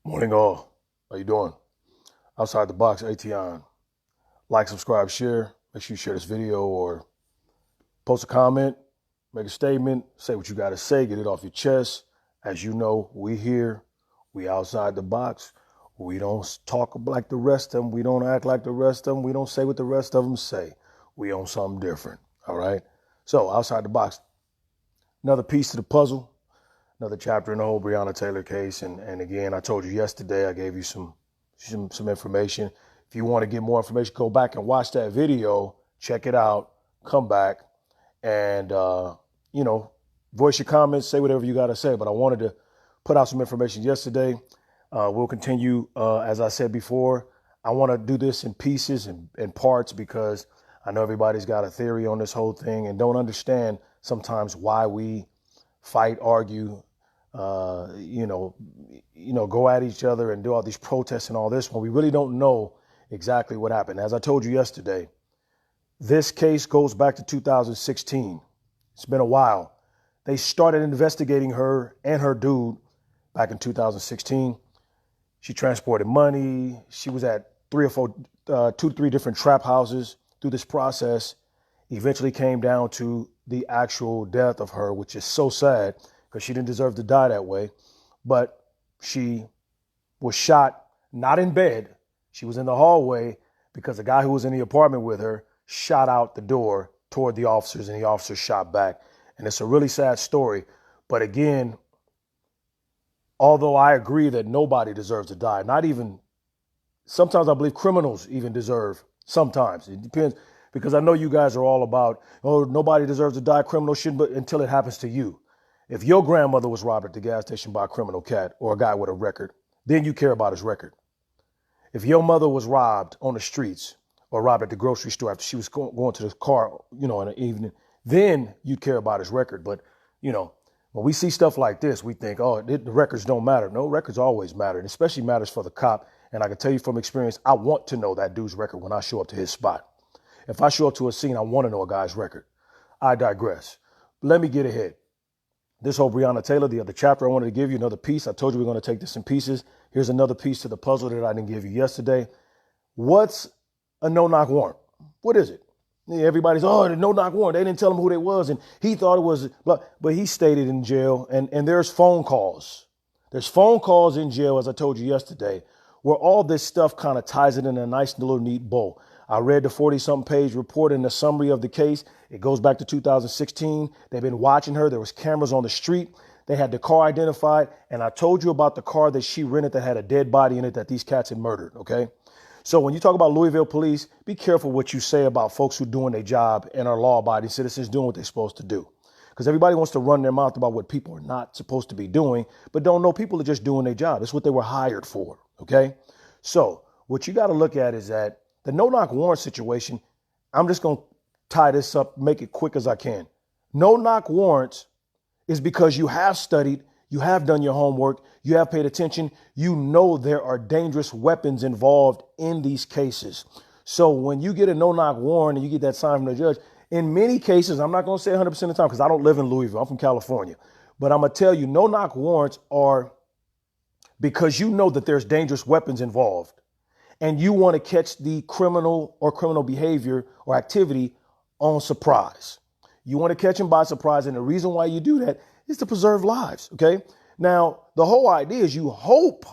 Morning all. How you doing? Outside the box, ATN. Like, subscribe, share. Make sure you share this video or post a comment, make a statement, say what you got to say, get it off your chest. As you know, we here, we outside the box. We don't talk like the rest of them. We don't act like the rest of them. We don't say what the rest of them say. We own something different. All right. So outside the box, another piece to the puzzle, another chapter in the whole Breonna Taylor case. And again, I told you yesterday, I gave you some information. If you want to get more information, go back and watch that video, check it out, come back and, voice your comments, say whatever you got to say. But I wanted to put out some information yesterday. We'll continue, as I said before. I want to do this in pieces and parts because I know everybody's got a theory on this whole thing and don't understand sometimes why we fight, argue, go at each other and do all these protests and all this when we really don't know exactly what happened. As I told you yesterday, this case goes back to 2016. It's been a while. They started investigating her and her dude back in 2016. She transported money. She was at two to three different trap houses through this process. Eventually came down to the actual death of her, which is so sad because she didn't deserve to die that way. But she was shot, not in bed. She was in the hallway because the guy who was in the apartment with her shot out the door toward the officers and the officers shot back. And it's a really sad story. But again, although I agree that nobody deserves to die, not even, sometimes I believe criminals even deserve, sometimes. It depends, because I know you guys are all about, oh, nobody deserves to die, criminals shouldn't, but until it happens to you. If your grandmother was robbed at the gas station by a criminal cat or a guy with a record, then you care about his record. If your mother was robbed on the streets or robbed at the grocery store after she was going to the car, in the evening, then you care about his record. But, when we see stuff like this, we think, oh, the records don't matter. No, records always matter, and especially matters for the cop. And I can tell you from experience, I want to know that dude's record when I show up to his spot. If I show up to a scene, I want to know a guy's record. I digress. Let me get ahead. This whole Breonna Taylor, the other chapter I wanted to give you, another piece. I told you we're going to take this in pieces. Here's another piece to the puzzle that I didn't give you yesterday. What's a no-knock warrant? What is it? Everybody's, oh, the no-knock warrant. They didn't tell him who they was, and he thought it was, but he stated in jail, and there's phone calls. There's phone calls in jail, as I told you yesterday, where all this stuff kind of ties it in a nice little neat bow. I read the 40-something page report and the summary of the case. It goes back to 2016. They've been watching her. There was cameras on the street. They had the car identified. And I told you about the car that she rented that had a dead body in it that these cats had murdered. OK, so when you talk about Louisville police, be careful what you say about folks who are doing their job and are law abiding citizens doing what they're supposed to do, because everybody wants to run their mouth about what people are not supposed to be doing, but don't know people are just doing their job. It's what they were hired for. OK, so what you got to look at is that the no-knock warrant situation, I'm just going to tie this up, make it quick as I can. No-knock warrants is because you have studied, you have done your homework, you have paid attention, you know there are dangerous weapons involved in these cases. So when you get a no-knock warrant and you get that sign from the judge, in many cases, I'm not going to say 100% of the time because I don't live in Louisville, I'm from California, but I'm going to tell you no-knock warrants are because you know that there's dangerous weapons involved. And you want to catch the criminal or criminal behavior or activity on surprise. You want to catch them by surprise. And the reason why you do that is to preserve lives. OK, now, the whole idea is you hope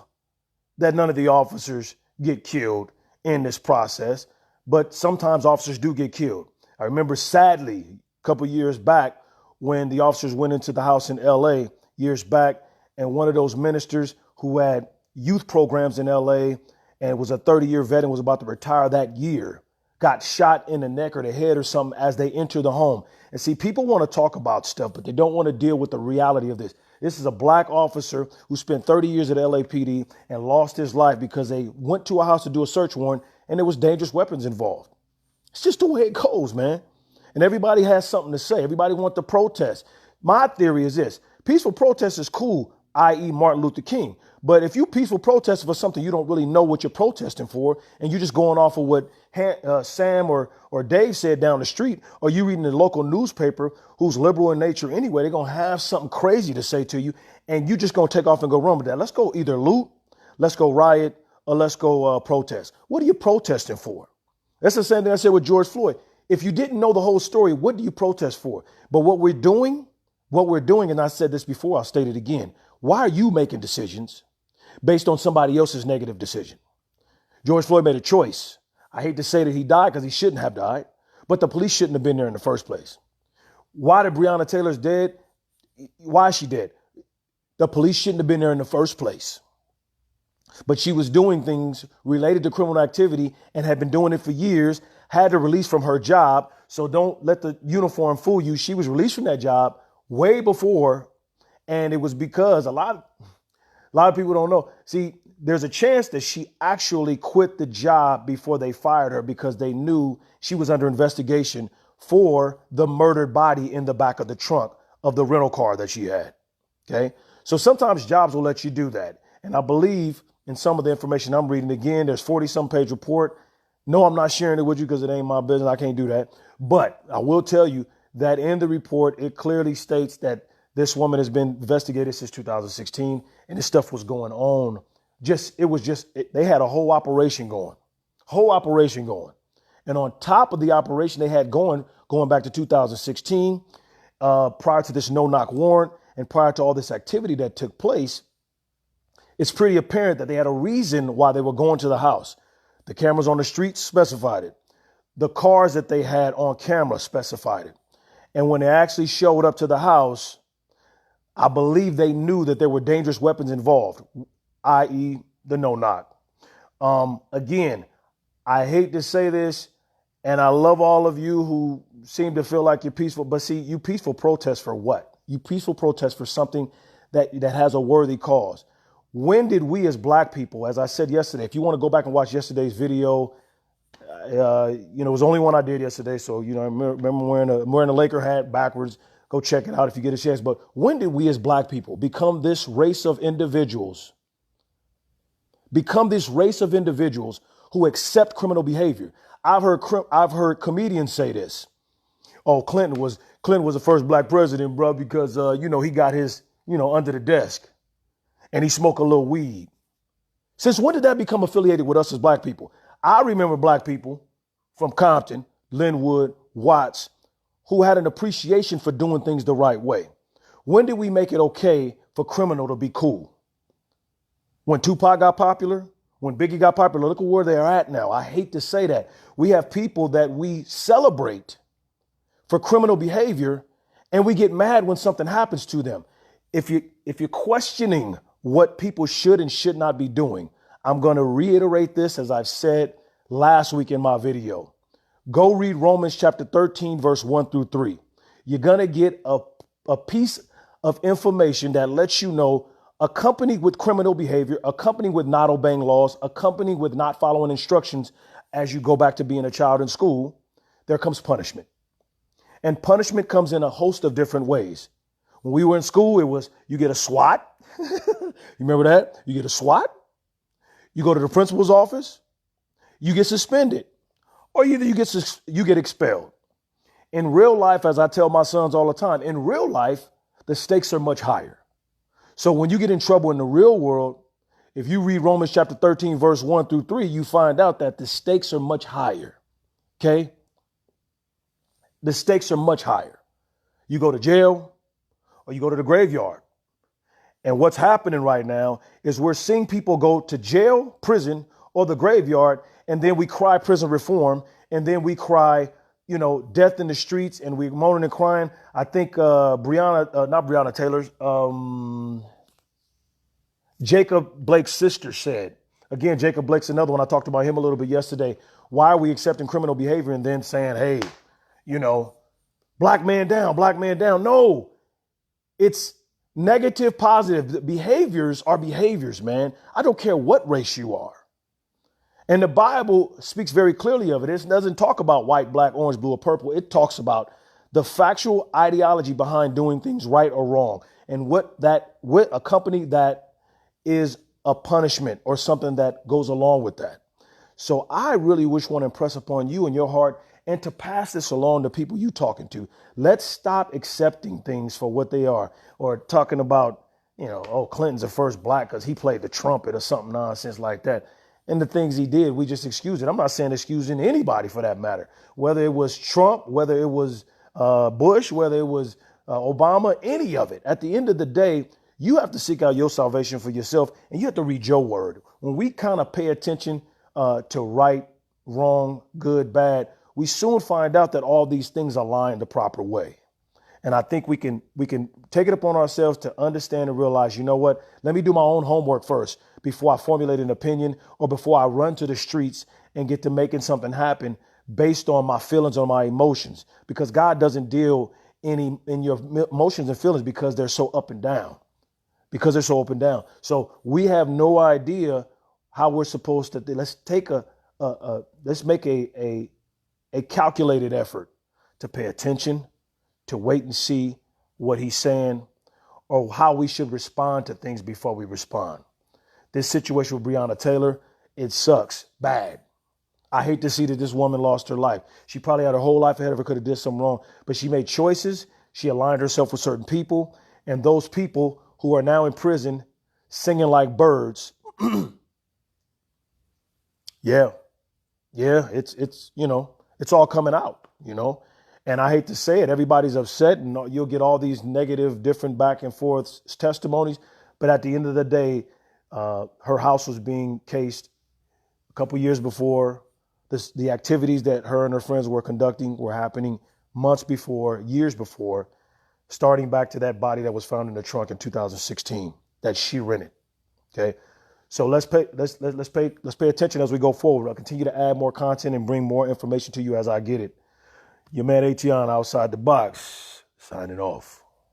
that none of the officers get killed in this process. But sometimes officers do get killed. I remember, sadly, a couple of years back when the officers went into the house in L.A. years back. And one of those ministers who had youth programs in L.A. and was a 30-year vet and was about to retire that year, got shot in the neck or the head or something as they enter the home. And see, people want to talk about stuff, but they don't want to deal with the reality of this. This is a black officer who spent 30 years at LAPD and lost his life because they went to a house to do a search warrant and there was dangerous weapons involved. It's just the way it goes, man. And everybody has something to say. Everybody wants to protest. My theory is this. Peaceful protest is cool, i.e. Martin Luther King. But if you peaceful protest for something you don't really know what you're protesting for, and you're just going off of what Sam or Dave said down the street, or you reading the local newspaper who's liberal in nature anyway, they're going to have something crazy to say to you, and you're just going to take off and go run with that. Let's go either loot, let's go riot or let's go protest. What are you protesting for? That's the same thing I said with George Floyd. If you didn't know the whole story, what do you protest for? But what we're doing, and I said this before, I'll state it again. Why are you making decisions based on somebody else's negative decision? George Floyd made a choice. I hate to say that he died because he shouldn't have died, but the police shouldn't have been there in the first place. Why did Breonna Taylor's dead? Why is she dead? The police shouldn't have been there in the first place. But she was doing things related to criminal activity and had been doing it for years, had to release from her job. So don't let the uniform fool you. She was released from that job way before. And it was because a lot of people don't know. See, there's a chance that she actually quit the job before they fired her because they knew she was under investigation for the murdered body in the back of the trunk of the rental car that she had. OK, so sometimes jobs will let you do that. And I believe in some of the information I'm reading, again, there's 40-some page report. No, I'm not sharing it with you because it ain't my business. I can't do that. But I will tell you that in the report, it clearly states that this woman has been investigated since 2016 and this stuff was going on. They had a whole operation going. And on top of the operation they had going back to 2016, prior to this no-knock warrant and prior to all this activity that took place, it's pretty apparent that they had a reason why they were going to the house. The cameras on the streets specified it. The cars that they had on camera specified it. And when they actually showed up to the house, I believe they knew that there were dangerous weapons involved, i.e. the no-knock. Again, I hate to say this, and I love all of you who seem to feel like you're peaceful, but see, you peaceful protest for what? You peaceful protest for something that has a worthy cause. When did we as black people, as I said yesterday, if you want to go back and watch yesterday's video, it was the only one I did yesterday. So, I remember wearing a Laker hat backwards. Go check it out if you get a chance. But when did we as black people become this race of individuals who accept criminal behavior? I've heard comedians say this. Oh, Clinton was the first black president, bro, because, he got his, under the desk. And he smoked a little weed. Since when did that become affiliated with us as black people? I remember black people from Compton, Linwood, Watts, who had an appreciation for doing things the right way. When did we make it okay for criminal to be cool? When Tupac got popular, when Biggie got popular, look at where they are at now. I hate to say that. We have people that we celebrate for criminal behavior, and we get mad when something happens to them. If you're questioning what people should and should not be doing, I'm going to reiterate this as I've said last week in my video. Go read Romans chapter 13, verse 1 through 3. You're going to get a piece of information that lets you know, accompanied with criminal behavior, accompanied with not obeying laws, accompanied with not following instructions as you go back to being a child in school, there comes punishment. And punishment comes in a host of different ways. When we were in school, it was you get a SWAT. You remember that? You get a SWAT. You go to the principal's office. You get suspended. Or either you get expelled. In real life, as I tell my sons all the time, in real life, the stakes are much higher. So when you get in trouble in the real world, if you read Romans chapter 13, verse 1 through 3, you find out that the stakes are much higher. Okay? The stakes are much higher. You go to jail or you go to the graveyard. And what's happening right now is we're seeing people go to jail, prison, or the graveyard, and then we cry prison reform, and then we cry, death in the streets, and we're moaning and crying. I think not Breonna Taylor's, Jacob Blake's sister said, again, Jacob Blake's another one. I talked about him a little bit yesterday. Why are we accepting criminal behavior and then saying, hey, black man down, black man down? No, it's negative, positive. Behaviors are behaviors, man. I don't care what race you are. And the Bible speaks very clearly of it. It doesn't talk about white, black, orange, blue, or purple. It talks about the factual ideology behind doing things right or wrong. And what accompany that is a punishment or something that goes along with that. So I really want to impress upon you and your heart and to pass this along to people you talking to. Let's stop accepting things for what they are or talking about, oh, Clinton's the first black because he played the trumpet or something nonsense like that. And the things he did, we just excuse it. I'm not saying excusing anybody for that matter, whether it was Trump, whether it was Bush, whether it was Obama, any of it. At the end of the day, you have to seek out your salvation for yourself, and you have to read your word. When we kind of pay attention to right, wrong, good, bad, we soon find out that all these things align the proper way. And I think we can take it upon ourselves to understand and realize, you know what, let me do my own homework first before I formulate an opinion or before I run to the streets and get to making something happen based on my feelings or my emotions, because God doesn't deal in your emotions and feelings because they're so up and down, So we have no idea how we're supposed to. Let's make a calculated effort to pay attention, to wait and see what he's saying or how we should respond to things before we respond. This situation with Breonna Taylor, it sucks bad. I hate to see that this woman lost her life. She probably had her whole life ahead of her, could have did something wrong, but she made choices. She aligned herself with certain people, and those people who are now in prison singing like birds. Yeah, it's it's all coming out, And I hate to say it, everybody's upset and you'll get all these negative, different back and forth testimonies. But at the end of the day, her house was being cased a couple years before. The activities that her and her friends were conducting were happening months before, years before, starting back to that body that was found in the trunk in 2016 that she rented. Okay. So let's pay attention as we go forward. I'll continue to add more content and bring more information to you as I get it. Your man Ation outside the box, signing off.